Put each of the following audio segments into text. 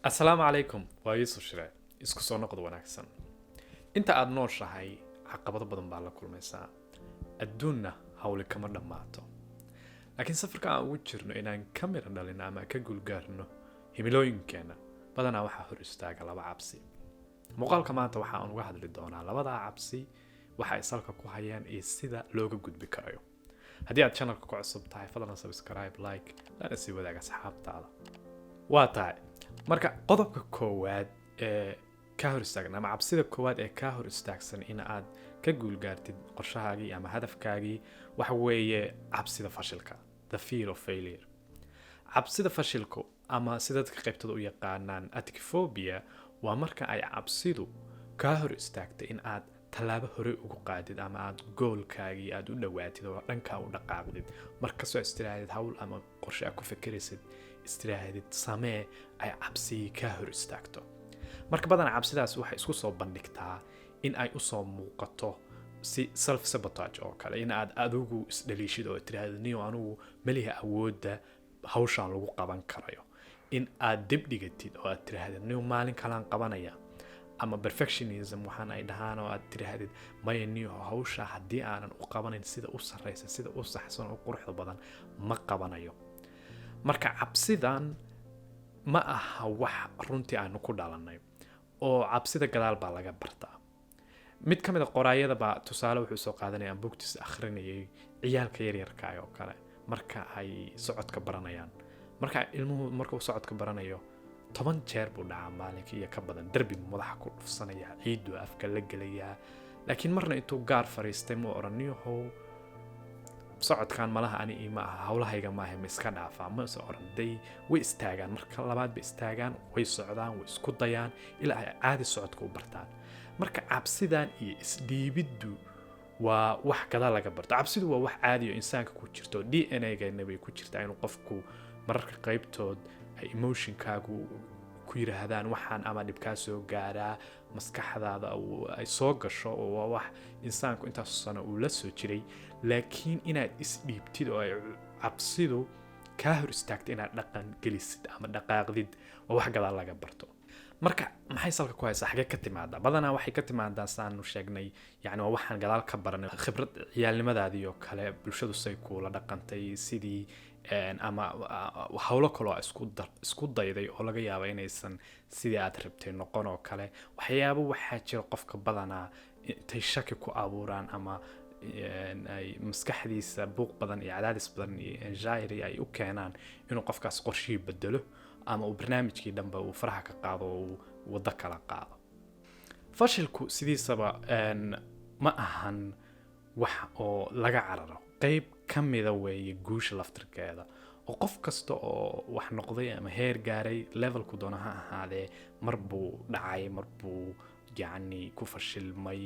asalaamu calaykum waa yuusuf shire isku soo noqod wanaagsan inta aad nooshahay caqabado badan baa la kulmaysaa adduunna hawli kama dhammaato laakiin safarka aan ugu jirno inaan ka mira dhalino ama ka guulgaarno himilooyinkeenna badanaa waxaa hor istaaga laba cabsi muuqaalka maanta waxa aan uga hadli doonaa labadaa cabsi waxa ay salka ku hayaan iyo sida looga gudbi karayo haddii aad channelka ku cusub tahay fadlan subscribe like lana sii wadaaga asxaabtaada waa tahay marka qodobka koowaad ee ka hor istaagna ama cabsida koowaad ee ka hor istaagsan in aad ka guulgaartid qorshahaagii ama hadafkaagii waxa weeye cabsida fashilka, the fear of failure. Cabsida fashilku ama sida dadka qaybtada u yaqaanaan atikiphobia waa marka ay cabsidu ka hor istaagtay in aad tallaabo hore ugu qaadid ama aad goolkaagii aad u dhawaatid oo dhanka u dhaqaaqdid markastoo istiraahadid hawl ama qorshe aad ku fikiraysid istiraahadid samee ay cabsigii ka hor istaagto. Marka badan cabsidaas waxay isku soo bandhigtaa in ay u soo muuqato si self sabotage oo kale in aad adigu isdhaliishid oo tiraahdo niyo anugu maliha awoodda hawshan lagu qaban karayo in aad dib dhigatid oo aad tiraahdo niyo maalin kalaan qabanaya ama perfectionism waxaan ay dhahaan oo aad tirahdid maya niyo hawsha haddii aanan u qabanin sida u sarreysa sida u saxsan oo quruxda badan ma qabanayo. Marka cabsidan ma aha wax runtii aanu ku dhalanay oo cabsida gadaal baa laga bartaa. Mid ka mid ah qoraayada baa tusaale wuxuu soo qaadanaya buugtiisa akhrinayay ciyaalka yaryarka oo kale marka ay socodka baranayaan. Marka ilmuhu markuu socodka baranayo 10 jeer buu dhacaa maalinkii iyo ka badan darbi madaxa ku dhufsanaya ciidu afka la gelaya laakiin marna intuu gaar fariistay ma oranayo socodkan malaha ani ima aha hawlahayga maahay ma iska dhaafaa ma soo oranday way istaagaan marka labaad bay istaagaan way socdaan way isku dayaan ilaa ay caadi socodka u bartaan. Marka cabsidan iyo isdhiibiddu waa wax gadaal laga barto. Cabsidu waa wax caadi oo insaanka ku jirto DNA-ga bay ku jirtaa inuu qofku mararka qaybtood ay emotionkaagu ku yiraahdaan waxaan ama dhibkaa soo gaaraa maskaxdaada ay soo gasho oo waa wax insaanku intaas sano uu la soo jiray laakiin inaad isdhiibtid oo ay cabsidu ka hor istaagtay inaad dhaqan gelisid ama dhaqaaqdid waa wax gadaal laga barto. Marka maxay salka ku haysaa xagee ka timaada badanaa waxay ka timaadaa saanu sheegnay yani waa waxaan gadaal ka baranay khibrad ciyaalnimadaadii oo kale bulshadu say kuula dhaqantay sidii ama hawlo kale oo isku dayday oo laga yaabo inaysan sidii aad rabtay noqon oo kale waxyaabo waxaa jira qofka badanaa intay shaki ku abuuraan ama ay maskaxdiisa buuq badan iyo cadaadis badan iyo anxiety ay u keenaan inuu qofkaas qorshihii bedelo ama uu barnaamijkii dhanba uu faraha ka qaado oo uu waddo kala qaado. Fashilku sidiisaba ma ahan wax oo laga cararo qayb ka mida weeye guusha laftirkeeda oo qof kasta oo wax noqday ama heer gaaray levelku doona ha ahaadee mar buu dhacay mar buu yacni ku fashilmay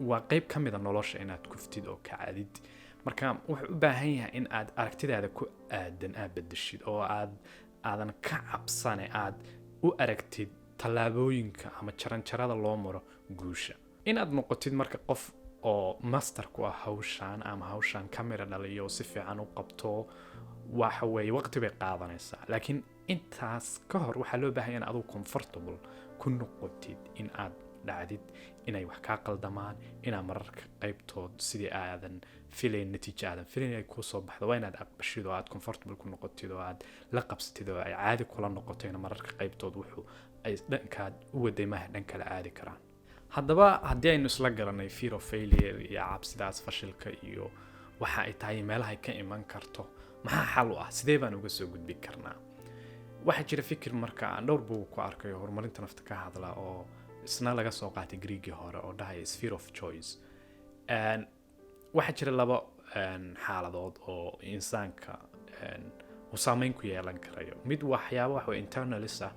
waa qayb ka mida nolosha inaad kuftid oo kacadid. Marka wuxuu u baahan yahay in aad aragtidaada ku aadan aad bedeshid oo aadan ka cabsane aad u aragtid tallaabooyinka ama jaranjarada loo maro guusha inaad noqotid marka qof oo master ku ah hawshan ama hawshan kamera dhaliyo si fiican u qabto waxa weeye waqti bay qaadanaysaa laakiin intaas ka hor waxaa loo baahan yahay in adigu comfortable ku noqotid in aad dhacdid inay wax kaa qaldamaan inaa mararka qaybtood sidii aadan filayn natiijo aadan filayn ay kuu soo baxdo waa inaad aqbashid oo aad comfortable ku noqotid oo aad la qabsatid oo ay caadi kula noqotayna mararka qaybtood wuxuu ay dhankaad u waday maaha dhan kala aadi karaan. Haddaba haddii aynu isla garanay fear of failure iyo cabsidaas fashilka iyo waxa ay tahay meelaha ay ka iman karto maxaa xal u ah sidee baan uga soo gudbi karnaa. Waxaa jira fikir marka aan dhowr buug ku arkay horumarinta nafta ka hadla oo isna laga soo qaatay Greek hore oo dhahaya sphere of choice. Waxaa jira laba xaaladood oo insaanka uu saameyn ku yeelan karayo. Mid waxyaabo wax weeye internalis ah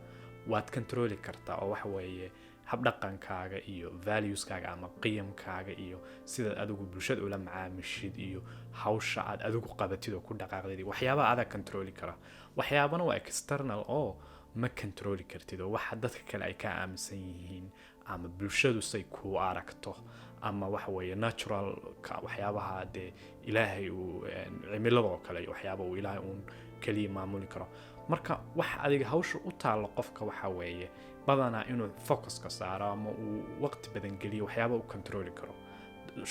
waad controli kartaa oo waxa weeye habdhaqankaaga iyo valueskaaga ama qiyamkaaga iyo sida adigu bulshada ula macaamishid iyo hawsha aad adigu qabatid oo ku dhaqaaqdid waxyaabo aad controli kara. Waxyaabana waa external oo ma controli kartid oo waxa dadka kale ay ka aaminsan yihiin ama bulshadu say ku aragto ama waxa weeye natural ka waxyaabaha de ilaahay uu cimilada oo kale waxyaabo uu ilaahay uu kaliya maamuli karo. marka wax adiga hawsha u taalo qofka waxa weeye badanaa inuu focus ka saaro ama uu waqti badan geliyo waxyaaba uu controli karo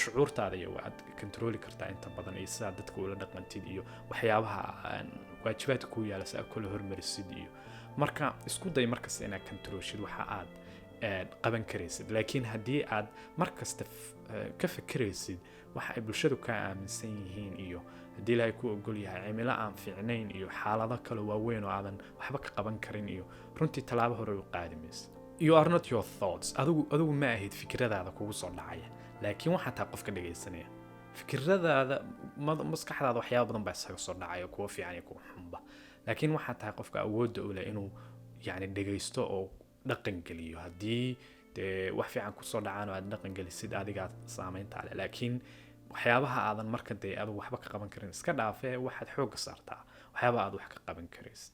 shucuurtaada iyo waad controli kartaa inta badan iyo sidaa dadka ula dhaqantid iyo waxyaabaha waajibaadka ku yaala si aad kula hormarisid iyo marka isku day markasta inaad controlshid waxa aad qaban karaysid laakiin haddii aad markasta ka fikiraysid waxa ay bulshadu ka aaminsan yihiin iyo haddii ilaahay ku ogol yahay cimilo aan fiicnayn iyo xaalado kale waaweyn oo aadan waxba ka qaban karin iyo runtii tallaabo hore u qaadi maysid you are not your thoughts adigu ma ahid fikradaada kugu soo dhacaya laakiin waxaa taa qofka dhagaysanaya fikradaada maskaxdaada waxyaaba badan baa isaga soo dhacaya kuwa fiican iyo kuwa xunba laakiin waxaa tahay qofka awoodda u leh inuu yani dhagaysto oo dhaqan geliyo haddii dee wax fiican kusoo dhacaan oo aad dhaqan gelisid adigaa saamaynta leh laakiin waxyaabaha aadan marka dee adigu waxba ka qaban karin iska dhaafee waxaad xoogga saartaa waxyaabaha aad wax ka qaban karaysid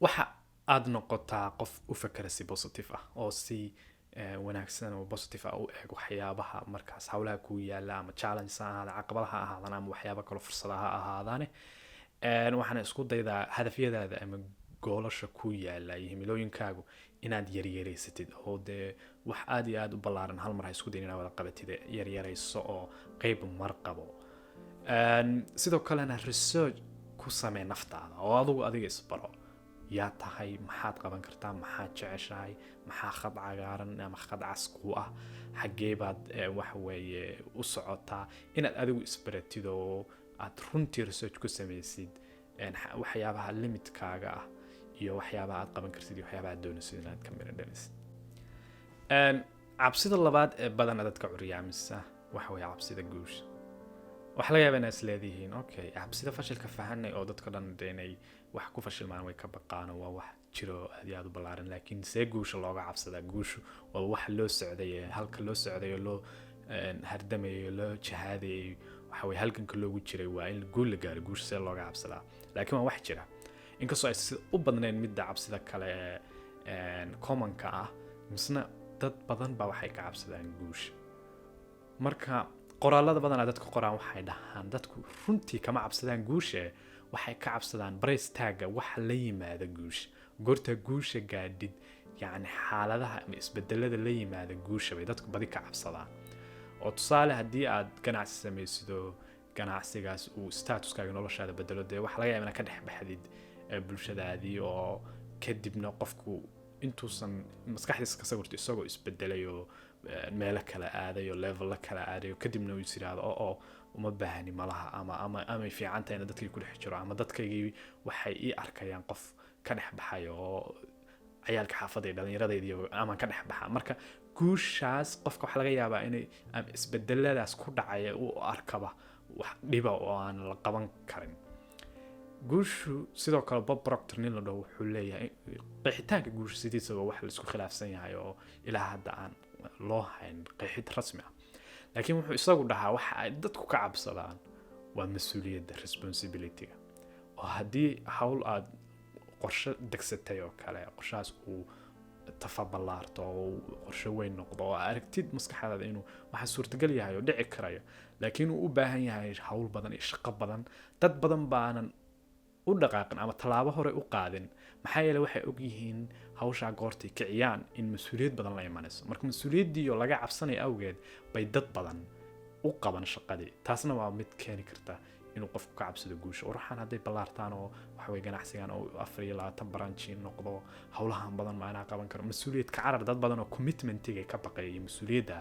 waxa aad noqotaa qof u fakera si positive ah oo si wanaagsan oo positive ah u eeg waxyaabaha markaas hawlaha ku yaala ama challenges ha ahaadaan caqabadaha ha ahaadaan ama waxyaaba kale fursadaha ha ahaadaane waxaana isku daydaa hadafyadaada ama goolasha ku yaala iyo himilooyinkaagu inaad yaryareysatid oo dee wax aad iyo aad u ballaaran hal mar ha isku dayin inaad wada qabatid yaryarayso oo qayb mar qabo sidoo kalena research ku samee naftaada oo adiga isbaro yaa tahay maxaad qaban kartaa maxaad jeceshahay maxaa khad cagaaran ama khad cas ku ah xaggee baad waxa weeye u socotaa inaad adigu isbaratid oo aad runtii research ku samaysid waxyaabaha limitkaaga ah iyo waxyaabaha aad qaban kartid iyo waxyaabaha aad doonaysid inaad ka miro dhalisid cabsida labaad ee badan dadka curyaamisa waxa weeye cabsida guusha waxa laga yaabaa inaad isleedihiin okay cabsida fashilka fahanay oo dadka dhan inay wax ku fashilmaan way ka baqaan waa wax jiro aad iyo aad u ballaaran laakiin see guusha looga cabsadaa guushu waa wax loo socday halka loo socday loo hardamayo loo jihaaday waxa way halkanka loogu jiray waa in guul la gaaro guusha see looga cabsadaa laakiin waa wax jira inkastoo ay sida u badnayn midda cabsida kale commonka ah misna dad badan baa waxay ka cabsadaan guusha marka qoraalada badan dadka qoraan waxay dhahaan dadku runtii kama cabsadaan guusha waxay ka cabsadaan brace tagga waxa la yimaada guusha goorta guusha gaadhid yani xaaladaha ama isbedelada la yimaada guusha bay dadku badi ka cabsadaan oo tusaale haddii aad ganacsi samaysido ganacsigaas uu statuskaaga noloshaada bedelo dee waxa laga yaabaa inaad ka dhex baxdid bulshadaadii oo kadibna qofku intuusan maskaxdiisa ka sawirto isagoo isbedelay oo meelo kala aaday oo level kala aaday oo kadibna uu yiraahdo oo uma baahni malaha ama fiicanta in dadkii ku dhex jiro ama dadkaygii waxay ii arkayaan qof ka dhex baxay oo ciyaalka xaafadda dhalinyaradeedii ama ka dhex baxa marka guushaas qofka waxa laga yaabaa inay isbedeladaas ku dhacay uu arkaba wax dhiba oo aan la qaban karin guushu sidoo kale Bob Proctor nin la dhaho wuxuu leeyahay qeexitaanka guusha sidiisaba wax la isku khilaafsan yahay oo ilaa hadda aan loo hayn qeexid rasmi ah laakiin wuxuu isagu dhahaa waxa ay dadku ka cabsadaan waa mas'uuliyadda responsibility-ga oo haddii hawl aad qorshe degsatay oo kale qorshaas uu tafaballaarto oo qorshe weyn noqdo oo aragtid maskaxdaada inuu waxa suurtagal yahay oo dhici karayo laakiin uu u baahan yahay hawl badan iyo shaqo badan dad badan baanan u dhaqaaqin ama talaabo hore u qaadin maxaa yeelay waxay og yihiin hawsha goortay kiciyaan in mas'uuliyad badan la imanayso marka mas'uuliyaddii oo laga cabsanay awgeed bay dad badan u qaban shaqadii taasna waa mid keeni karta inuu qofku ka cabsado guusha waxaan hadday ballaartaan oo waxa way ganacsigan oo 24 branch noqdo hawlahan badan ma ana qaban karo mas'uuliyad ka carar dad badan oo commitmentiga ka baqay mas'uuliyadda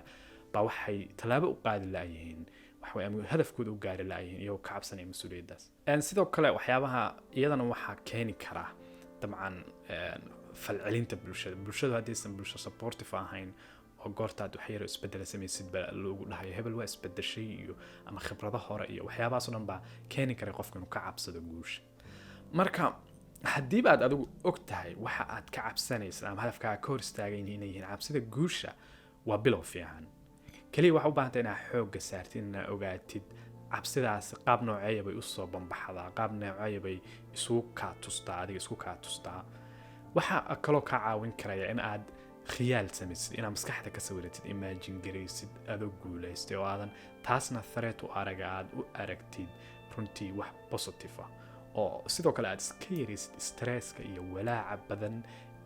ba waxay talaabo u qaadi laayihiin waxay ama hadafkooda u gaari laayihiin iyo ka cabsanay mas'uuliyaddaas sidoo kale waxyaabaha iyadana waxa keeni kara dabcan falcelinta bulshada haddaysan bulsho supportive ahayn oo goortaad wax yar isbedel samaysid ba loogu dhahayo hebel waa isbedeshay iyo ama khibrado hore iyo waxyaabahaas oo dhan baa keeni kara qofka inuu ka cabsado guusha marka haddii aad adigu og tahay waxa aad ka cabsanaysa ama hadafkaaga ka hor istaagayn inay yihiin cabsida guusha waa bilow fiican kaliya waxa u baahan tahay inaad xoogga saartid inaad ogaatid cabsidaas qaab nooceeya bay u soo banbaxdaa qaab nooceeya bay isku kaa tustaa waxa kaloo ka caawin karaya in aad khiyaal samaysid inaad maskaxda ka sawiratid imagine garaysid adoo guulaystay oo aadan taasna threat u aragtid runtii wax positive ah oo sidoo kale aad iska yaraysid stresska iyo walaaca badan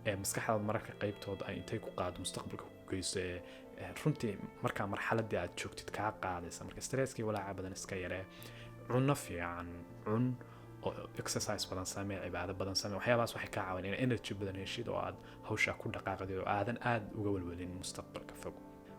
ee maskaxdaada mararka qaybtooda ay intay ku qaado mustaqbalka ku geyso runtii markaa marxaladii aad joogtid kaa qaadaysa. marka stresska iyo walaaca badan iska yaree, cunno fiican cun, oo exercise badan samee, cibaado badan samee. waxyaabahaas waxay kaa caawin in energy badan heshid oo aad hawshaa ku dhaqaaqdid oo aadan aad uga walwalin mustaqbalka fog.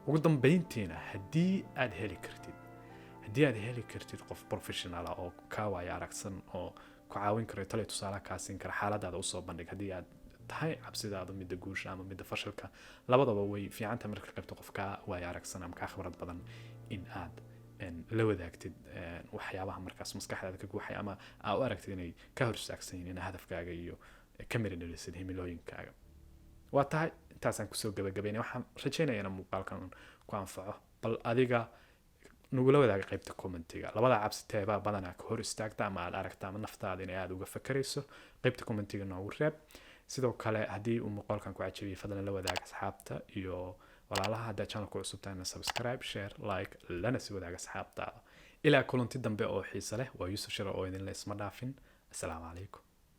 ugu dambeyntiina haddii aad heli kartid qof professional oo kaa waaya aragsan oo ku caawin karo, talo tusaale kaa siin kara, xaaladaada usoo bandhig. haddii aad tahay cabsidaada midda guusha ama midda fashilka, labadaba way fiicanta marka qaybta qof kaa waaya aragsan ama kaa khibrad badan in aad la wadaagtid waxyaabaha markaas maskaxdaada ka guuxay ama aa u aragtid inay ka hor istaagsan yihiin in hadafkaaga iyo ka mira dhalisid himilooyinkaaga. waa tahay intaasaan kusoo gabagabaynay. waxaan rajaynayaa in muuqaalkan ku anfaco. bal adiga nagula wadaaga qaybta commentiga, labada cabsi teebaa badanaa ka hor istaagta ama aad aragta ama naftaada inay aada uga fakarayso, qaybta commentiga noogu reeb. sidoo kale haddii uu muuqaalkan ku cajabiyay fadlan la wadaaga asxaabta iyo walaalaha. haddaa channelku cusub tahayna subscribe, share, like, lana sii wadaaga asxaabtaada. ilaa kulanti dambe oo xiiso leh, waa Yuusuf Shiro oo idinle isma dhaafin. assalaamu calaykum.